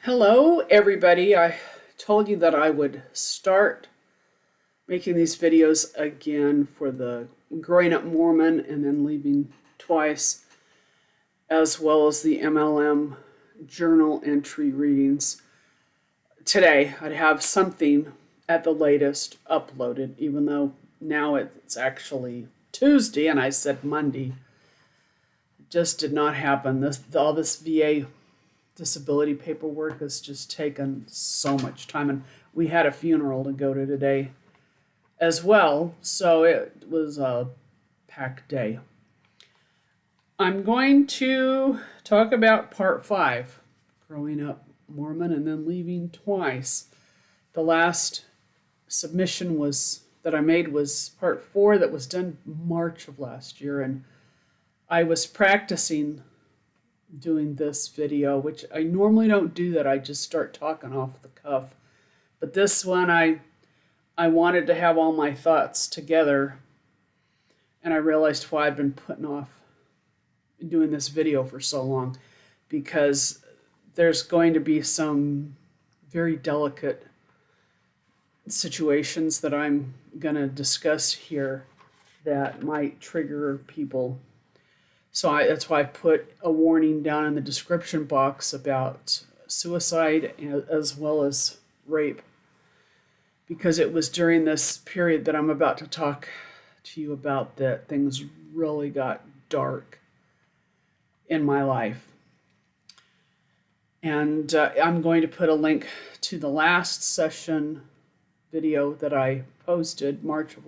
Hello, everybody. I told you that I would start making these videos again for the Growing Up Mormon and then leaving twice, as well as the MLM journal entry readings. Today, I'd have something at the latest uploaded, even though now it's actually Tuesday and I said Monday. It just did not happen. All this VA disability paperwork has just taken so much time, and we had a funeral to go to today as well, so it was a packed day. I'm going to talk about part 5, growing up Mormon and then leaving twice. The last submission was that I made was part 4, that was done March of last year, and I was practicing doing this video, which I normally don't do that. I just start talking off the cuff. But this one, I wanted to have all my thoughts together, and I realized why I'd been putting off doing this video for so long, because there's going to be some very delicate situations that I'm going to discuss here that might trigger people. So that's why I put a warning down in the description box about suicide as well as rape, because it was during this period that I'm about to talk to you about that things really got dark in my life. And I'm going to put a link to the last session video that I posted March of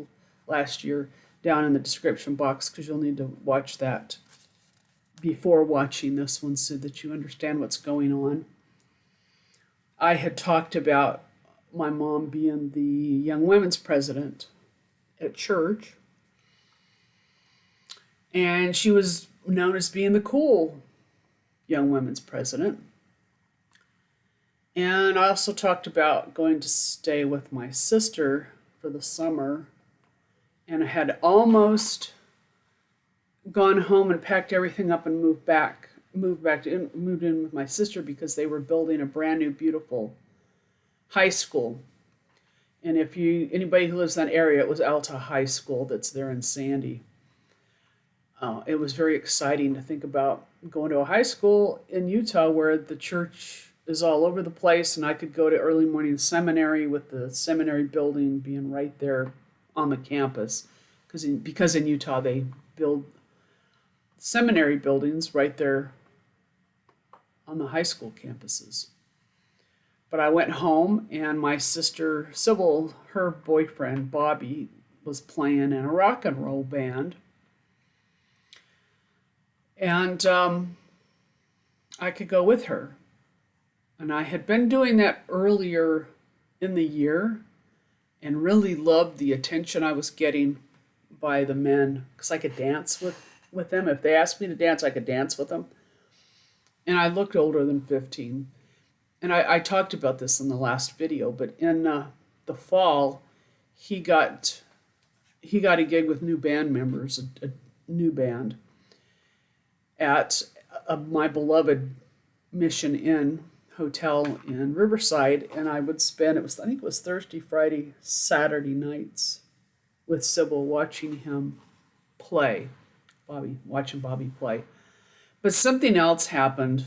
last year down in the description box, because you'll need to watch that before watching this one so that you understand what's going on. I had talked about my mom being the young women's president at church, and she was known as being the cool young women's president. And I also talked about going to stay with my sister for the summer, and I had almost gone home and packed everything up and moved in with my sister, because they were building a brand new beautiful high school. And if anybody who lives in that area, it was Alta High School that's there in Sandy. It was very exciting to think about going to a high school in Utah where the church is all over the place, and I could go to early morning seminary with the seminary building being right there on the campus, because in Utah they build seminary buildings right there on the high school campuses. But I went home, and my sister Sybil, her boyfriend Bobby, was playing in a rock and roll band. And I could go with her. And I had been doing that earlier in the year and really loved the attention I was getting by the men, because I could dance with them. If they asked me to dance, I could dance with them. And I looked older than 15. And I talked about this in the last video, but in the fall, he got a gig with new band members, a new band, at my beloved Mission Inn hotel in Riverside. And I would spend, I think it was Thursday, Friday, Saturday nights with Sybil watching him play. Watching Bobby play. But something else happened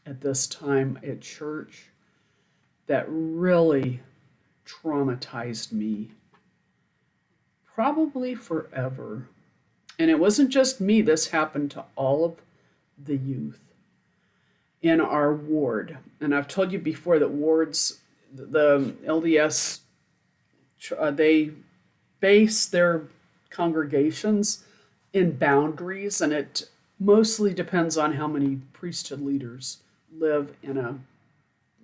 at this time at church that really traumatized me, probably forever. And it wasn't just me, this happened to all of the youth in our ward. And I've told you before that wards, the LDS, they base their congregations in boundaries, and it mostly depends on how many priesthood leaders live in a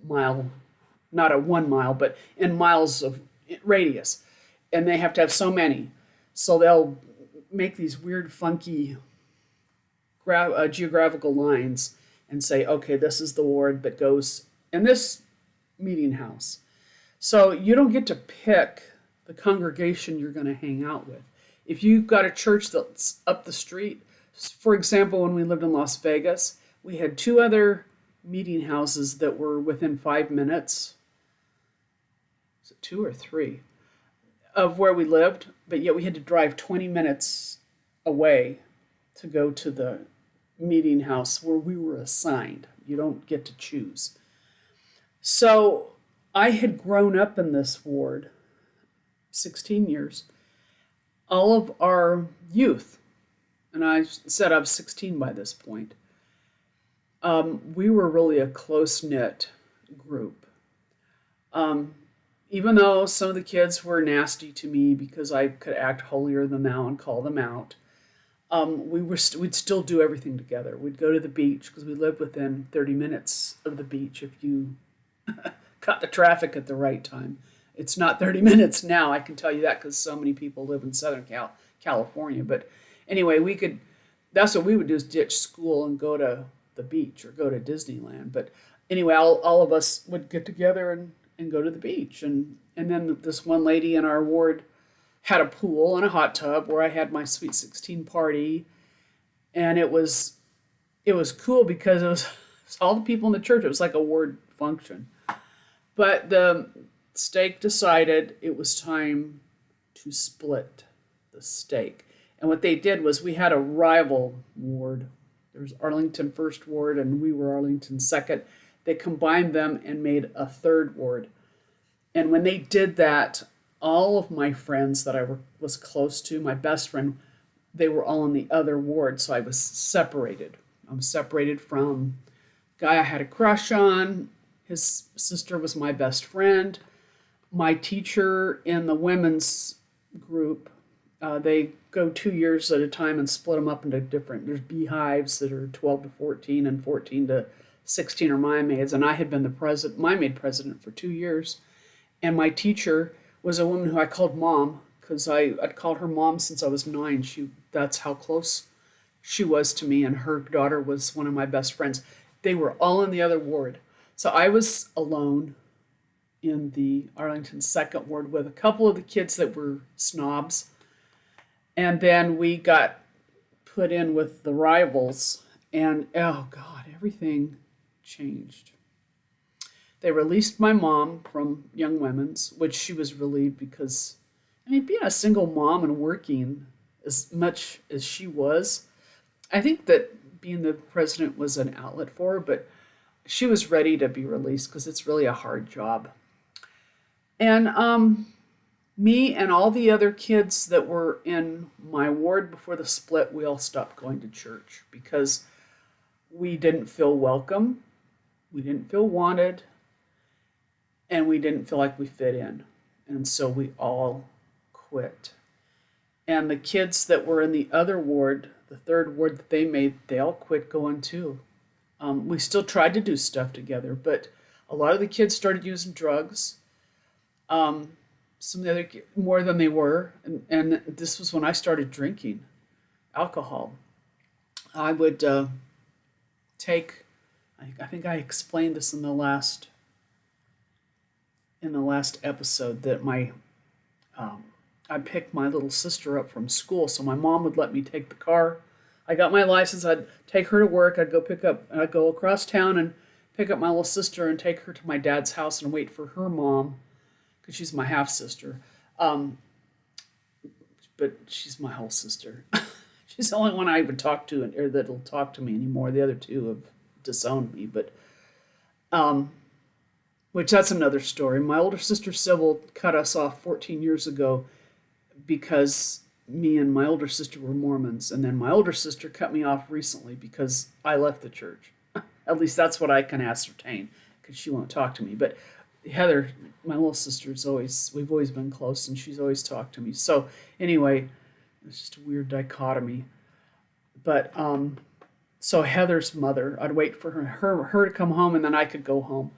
mile, not a 1 mile, but in miles of radius. And they have to have so many. So they'll make these weird, funky geographical lines and say, okay, this is the ward that goes in this meeting house. So you don't get to pick the congregation you're going to hang out with. If you've got a church that's up the street, for example, when we lived in Las Vegas, we had 2 other meeting houses that were within 5 minutes. Was it 2 or 3 of where we lived? But yet we had to drive 20 minutes away to go to the meeting house where we were assigned. You don't get to choose. So I had grown up in this ward 16 years, all of our youth, and I said I was 16 by this point. We were really a close knit group. Um, Even though some of the kids were nasty to me because I could act holier than thou and call them out, we'd still do everything together. We'd go to the beach because we lived within 30 minutes of the beach if you caught the traffic at the right time. It's not 30 minutes now, I can tell you that, because so many people live in Southern California. But anyway, that's what we would do, is ditch school and go to the beach or go to Disneyland. But anyway, all of us would get together and go to the beach. And then this one lady in our ward had a pool and a hot tub where I had my Sweet 16 party. And it was cool because it was all the people in the church. It was like a ward function. But the stake decided it was time to split the stake. And what they did was, we had a rival ward. There was Arlington First Ward and we were Arlington Second. They combined them and made a third ward. And when they did that, all of my friends that I was close to, my best friend, they were all in the other ward. So I was separated. I was separated from a guy I had a crush on. His sister was my best friend. My teacher in the women's group, they go 2 years at a time and split them up into there's beehives that are 12 to 14 and 14 to 16 are my maids. And I had been my maid president for 2 years. And my teacher was a woman who I called Mom, because I'd called her Mom since I was 9. That's how close she was to me. And her daughter was one of my best friends. They were all in the other ward. So I was alone in the Arlington Second Ward with a couple of the kids that were snobs. And then we got put in with the rivals. And oh God, everything changed. They released my mom from Young Women's, which she was relieved because, being a single mom and working as much as she was, I think that being the president was an outlet for her, but she was ready to be released because it's really a hard job. And me and all the other kids that were in my ward before the split, we all stopped going to church because we didn't feel welcome, we didn't feel wanted, and we didn't feel like we fit in. And so we all quit. And the kids that were in the other ward, the third ward that they made, they all quit going too. We still tried to do stuff together, but a lot of the kids started using drugs. Some of the other more than they were, and this was when I started drinking alcohol. I would take. I think I explained this in the last episode that I picked my little sister up from school, so my mom would let me take the car. I got my license. I'd take her to work. I'd go across town and pick up my little sister and take her to my dad's house and wait for her mom, because she's my half sister. But she's my whole sister. She's the only one I even talk to or that'll talk to me anymore. The other two have disowned me, but which that's another story. My older sister Sybil cut us off 14 years ago because me and my older sister were Mormons, and then my older sister cut me off recently because I left the church. At least that's what I can ascertain, because she won't talk to me. But Heather, my little sister, we've always been close, and she's always talked to me. So anyway, it's just a weird dichotomy. But so Heather's mother, I'd wait for her to come home, and then I could go home.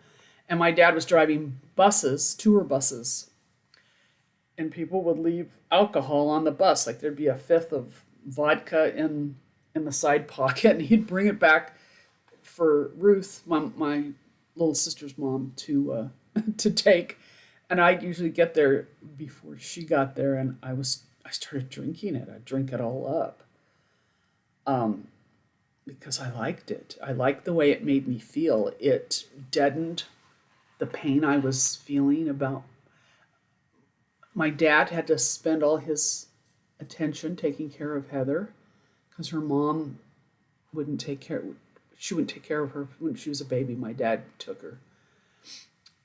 And my dad was driving tour buses, and people would leave alcohol on the bus. Like there'd be a fifth of vodka in the side pocket, and he'd bring it back for Ruth, my little sister's mom, to take. And I'd usually get there before she got there, and I started drinking it. I'd drink it all up. because I liked it. I liked the way it made me feel. It deadened the pain I was feeling about. My dad had to spend all his attention taking care of Heather because her mom wouldn't take care. She wouldn't take care of her when she was a baby. My dad took her,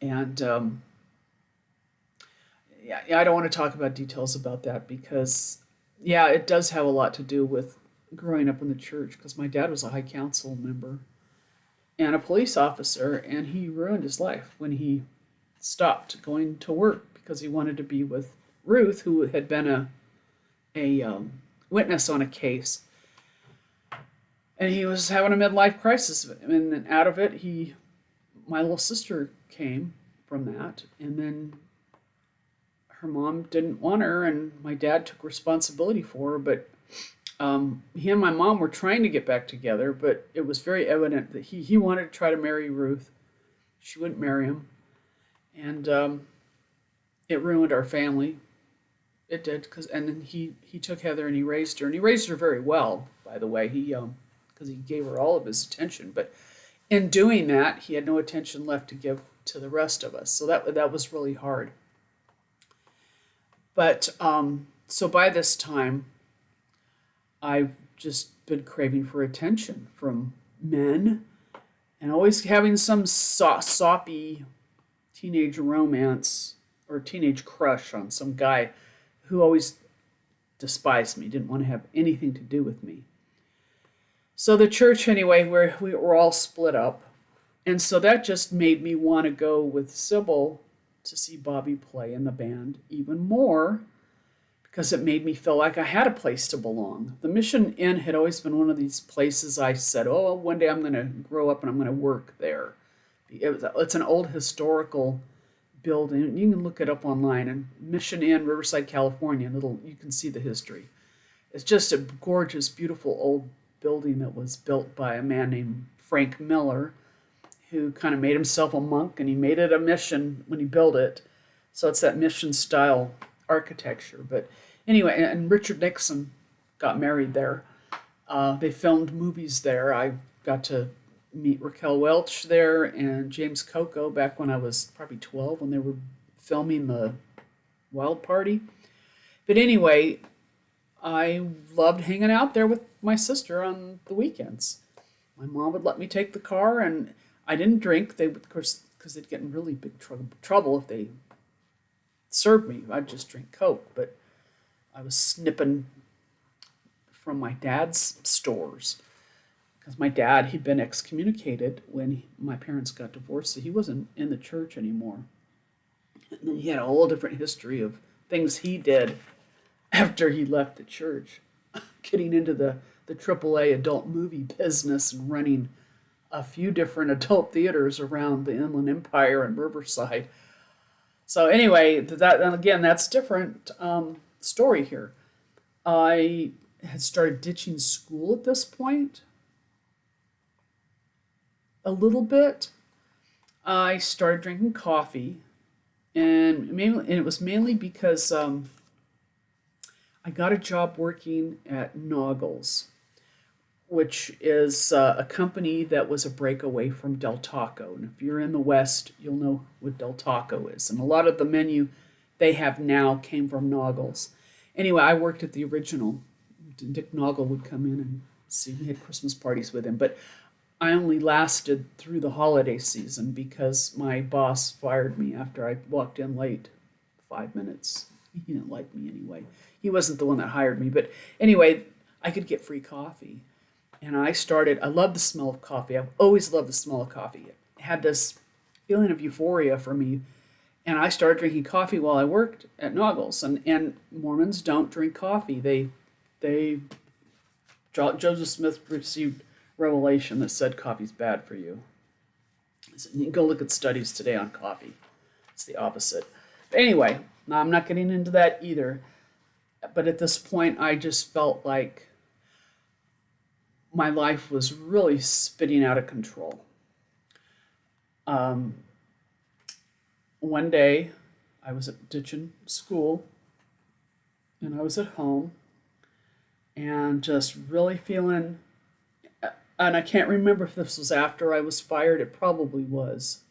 and yeah, I don't want to talk about details about that because, yeah, it does have a lot to do with growing up in the church because my dad was a high council member and a police officer, and he ruined his life when he stopped going to work because he wanted to be with Ruth, who had been a witness on a case, and he was having a midlife crisis. And then out of it, my little sister came from that, and then her mom didn't want her, and my dad took responsibility for her. But he and my mom were trying to get back together, but it was very evident that he wanted to try to marry Ruth. She wouldn't marry him, and it ruined our family. It did, and then he took Heather and he raised her, and he raised her very well, by the way. Because he gave her all of his attention, but in doing that, he had no attention left to give to the rest of us. So that was really hard. But so by this time, I've just been craving for attention from men and always having some soppy teenage romance or teenage crush on some guy who always despised me, didn't want to have anything to do with me. So the church, anyway, we were all split up. And so that just made me want to go with Sybil to see Bobby play in the band even more because it made me feel like I had a place to belong. The Mission Inn had always been one of these places I said, oh, one day I'm going to grow up and I'm going to work there. It's an old historical building. You can look it up online. And Mission Inn, Riverside, California, you can see the history. It's just a gorgeous, beautiful old building that was built by a man named Frank Miller, who kind of made himself a monk, and he made it a mission when he built it. So it's that mission style architecture. But anyway, and Richard Nixon got married there. They filmed movies there. I got to meet Raquel Welch there and James Coco back when I was probably 12 when they were filming the Wild Party. But anyway, I loved hanging out there with my sister on the weekends. My mom would let me take the car, and I didn't drink. They would, of course, because they'd get in really big trouble if they served me. I'd just drink Coke, but I was snipping from my dad's stores because my dad, he'd been excommunicated when my parents got divorced, so he wasn't in the church anymore. And then he had a whole different history of things he did after he left the church, getting into the AAA adult movie business and running a few different adult theaters around the Inland Empire and Riverside. So anyway, and again, that's different story here. I had started ditching school at this point a little bit. I started drinking coffee, and it was mainly because I got a job working at Noggles, which is a company that was a breakaway from Del Taco. And if you're in the West, you'll know what Del Taco is. And a lot of the menu they have now came from Noggles. Anyway, I worked at the original. Dick Noggle would come in and see. We had Christmas parties with him. But I only lasted through the holiday season because my boss fired me after I walked in late 5 minutes. He didn't like me anyway. He wasn't the one that hired me. But anyway, I could get free coffee. And I love the smell of coffee. I've always loved the smell of coffee. It had this feeling of euphoria for me. And I started drinking coffee while I worked at Noggles. And Mormons don't drink coffee. Joseph Smith received revelation that said coffee's bad for you. So you can go look at studies today on coffee. It's the opposite. But anyway, now I'm not getting into that either. But at this point, I just felt like my life was really spinning out of control. One day, I was at ditching school, and I was at home, and just really feeling And I can't remember if this was after I was fired. It probably was.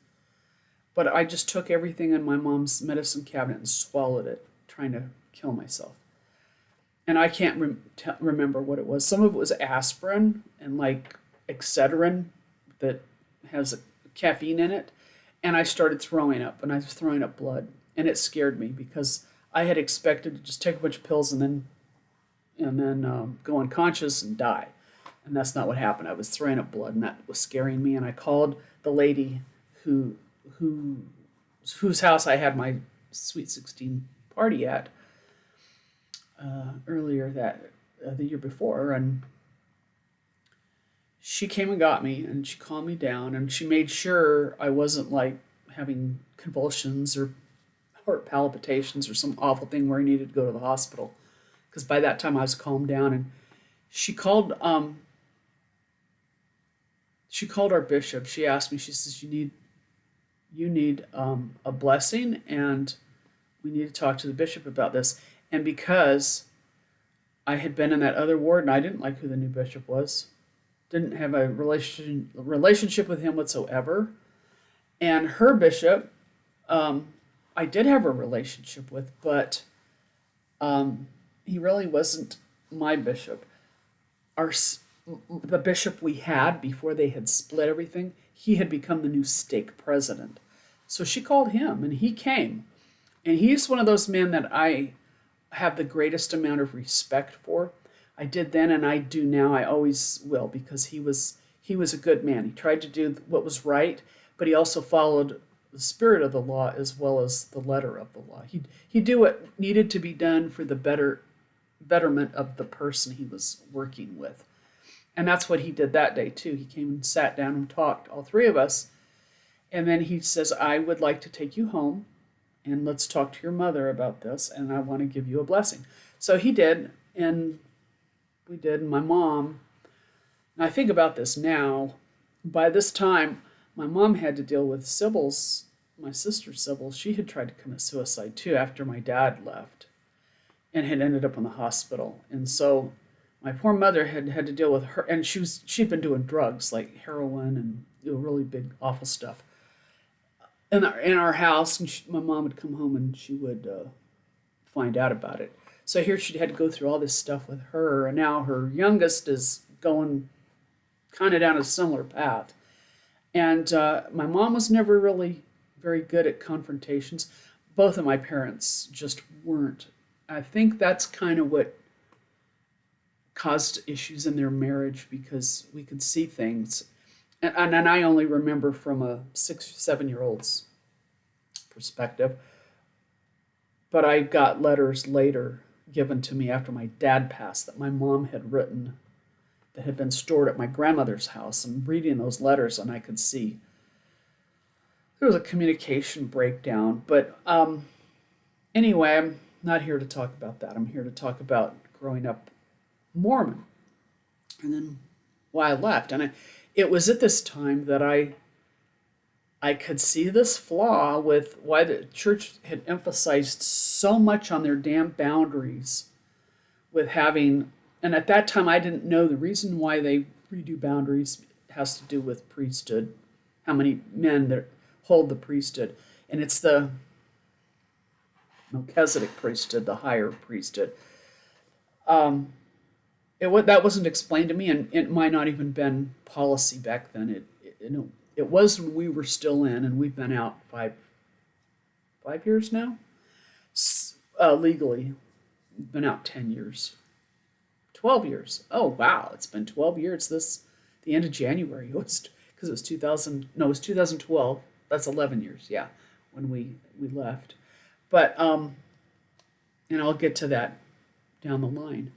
But I just took everything in my mom's medicine cabinet and swallowed it, trying to kill myself. And I can't remember what it was. Some of it was aspirin and like Excedrin that has caffeine in it. And I started throwing up, and I was throwing up blood. And it scared me because I had expected to just take a bunch of pills and then go unconscious and die. And that's not what happened. I was throwing up blood, and that was scaring me. And I called the lady who who whose house I had my Sweet 16 party at earlier that the year before, and she came and got me, and she calmed me down, and she made sure I wasn't like having convulsions or heart palpitations or some awful thing where I needed to go to the hospital. Because by that time I was calmed down, and she called she called our bishop. She asked me. She says, "You need a blessing, and we need to talk to the bishop about this." And because I had been in that other ward, and I didn't like who the new bishop was, didn't have a relationship with him whatsoever, and her bishop, I did have a relationship with, but he really wasn't my bishop. Our the bishop we had before they had split everything, he had become the new stake president. So she called him, and he came. And he's one of those men that I have the greatest amount of respect for. I did then and I do now. I always will, because he was a good man. He tried to do what was right, but he also followed the spirit of the law as well as the letter of the law. He'd do what needed to be done for the betterment of the person he was working with. And that's what he did that day too. He came and sat down and talked, all three of us. And then he says, "I would like to take you home, and let's talk to your mother about this, and I want to give you a blessing." So he did, and we did. And my mom, and I think about this now, by this time, my mom had to deal with my sister Sybil. She had tried to commit suicide too after my dad left and had ended up in the hospital. And so my poor mother had to deal with her, and she'd been doing drugs like heroin and really big, awful stuff in our house. And my mom would come home and she would find out about it. So here she had to go through all this stuff with her, and now her youngest is going kind of down a similar path. And my mom was never really very good at confrontations. Both of my parents just weren't. I think that's kind of what caused issues in their marriage, because we could see things. And I only remember from a 6 or 7 year old's perspective. But I got letters later given to me after my dad passed that my mom had written that had been stored at my grandmother's house. And reading those letters, and I could see there was a communication breakdown. But anyway, I'm not here to talk about that. I'm here to talk about growing up Mormon, and then why I left. And it was at this time that I could see this flaw with why the church had emphasized so much on their damn boundaries with having, and at that time I didn't know the reason why they redo boundaries has to do with priesthood, how many men that hold the priesthood. And it's the Melchizedek priesthood, the higher priesthood. That wasn't explained to me, and it might not even been policy back then. It was when we were still in, and we've been out 5 years now, legally. Been out 10 years, 12 years. Oh wow, it's been 12 years. The end of January was, because it was 2000. No, it was 2012. That's 11 years. Yeah, when we left. But and I'll get to that down the line.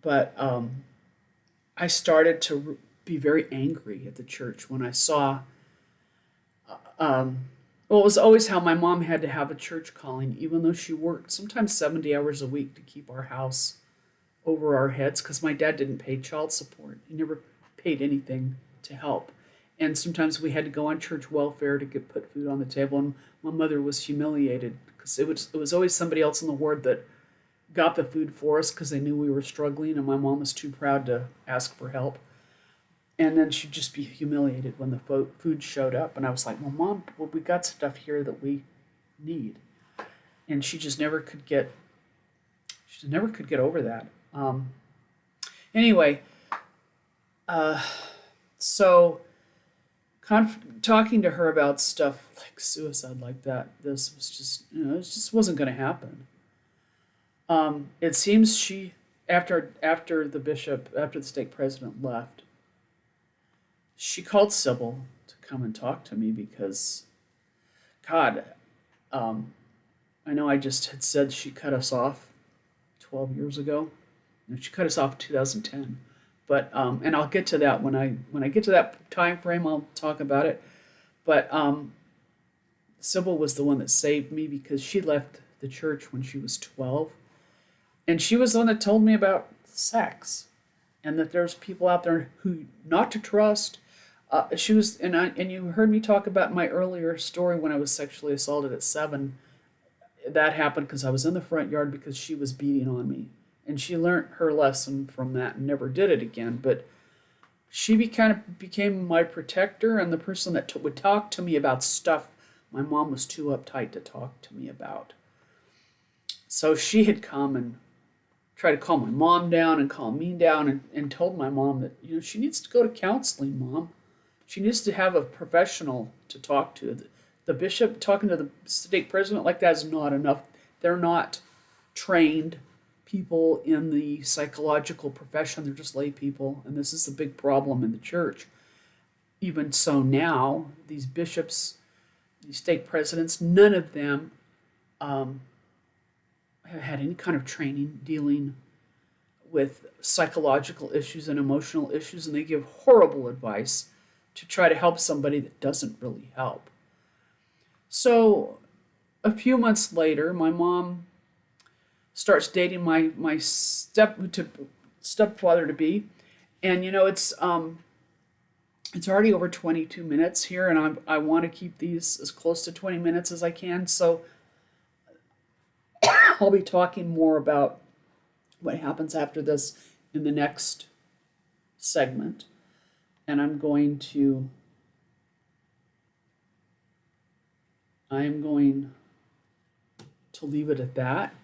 But I started to be very angry at the church when I saw, well, it was always how my mom had to have a church calling, even though she worked sometimes 70 hours a week to keep our house over our heads, because my dad didn't pay child support. He never paid anything to help. And sometimes we had to go on church welfare to put food on the table, and my mother was humiliated because it was always somebody else in the ward that got the food for us because they knew we were struggling, and my mom was too proud to ask for help. And then she'd just be humiliated when the food showed up. And I was like, well, Mom, well, we got stuff here that we need. And she just never could get, over that. Anyway, so talking to her about stuff like suicide like that, this was just, it just wasn't going to happen. It seems after the stake president left, she called Sybil to come and talk to me because, God, um, I know I just had said she cut us off 12 years ago. No, she cut us off in 2010. But and I'll get to that when I get to that time frame. I'll talk about it. But Sybil was the one that saved me because she left the church when she was 12, and she was the one that told me about sex, and that there's people out there who not to trust. She was, and you heard me talk about my earlier story when I was sexually assaulted at 7. That happened because I was in the front yard because she was beating on me, and she learned her lesson from that and never did it again. But she kind of became my protector and the person that would talk to me about stuff my mom was too uptight to talk to me about. So she had come and tried to calm my mom down and calm me down, and told my mom that she needs to go to counseling, Mom. She needs to have a professional to talk to. The bishop talking to the stake president like that is not enough. They're not trained people in the psychological profession. They're just lay people, and this is the big problem in the church. Even so now, these bishops, these stake presidents, none of them have had any kind of training dealing with psychological issues and emotional issues, and they give horrible advice to try to help somebody that doesn't really help. So a few months later, my mom starts dating my stepfather to be, and it's already over 22 minutes here, and I want to keep these as close to 20 minutes as I can. So I'll be talking more about what happens after this in the next segment, and I am going to leave it at that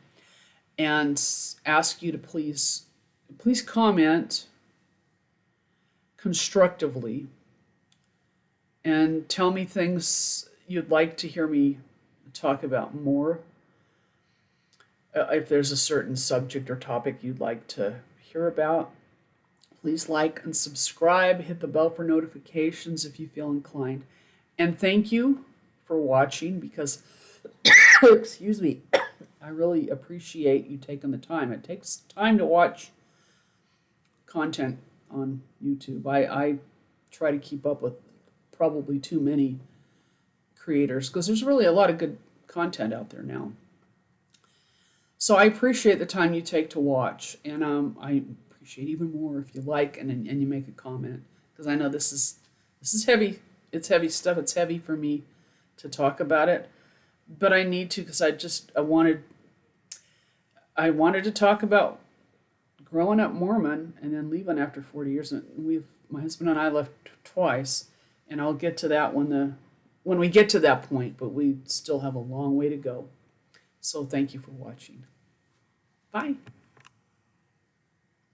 and ask you to please comment constructively and tell me things you'd like to hear me talk about more. If there's a certain subject or topic you'd like to hear about, please like and subscribe. Hit the bell for notifications if you feel inclined. And thank you for watching because, excuse me, I really appreciate you taking the time. It takes time to watch content on YouTube. I try to keep up with probably too many creators because there's really a lot of good content out there now. So I appreciate the time you take to watch, and I appreciate even more if you like and you make a comment, because I know this is heavy. It's heavy stuff. It's heavy for me to talk about it, but I need to because I wanted to talk about growing up Mormon and then leaving after 40 years. And my husband and I left twice, and I'll get to that when we get to that point, but we still have a long way to go. So thank you for watching. Bye.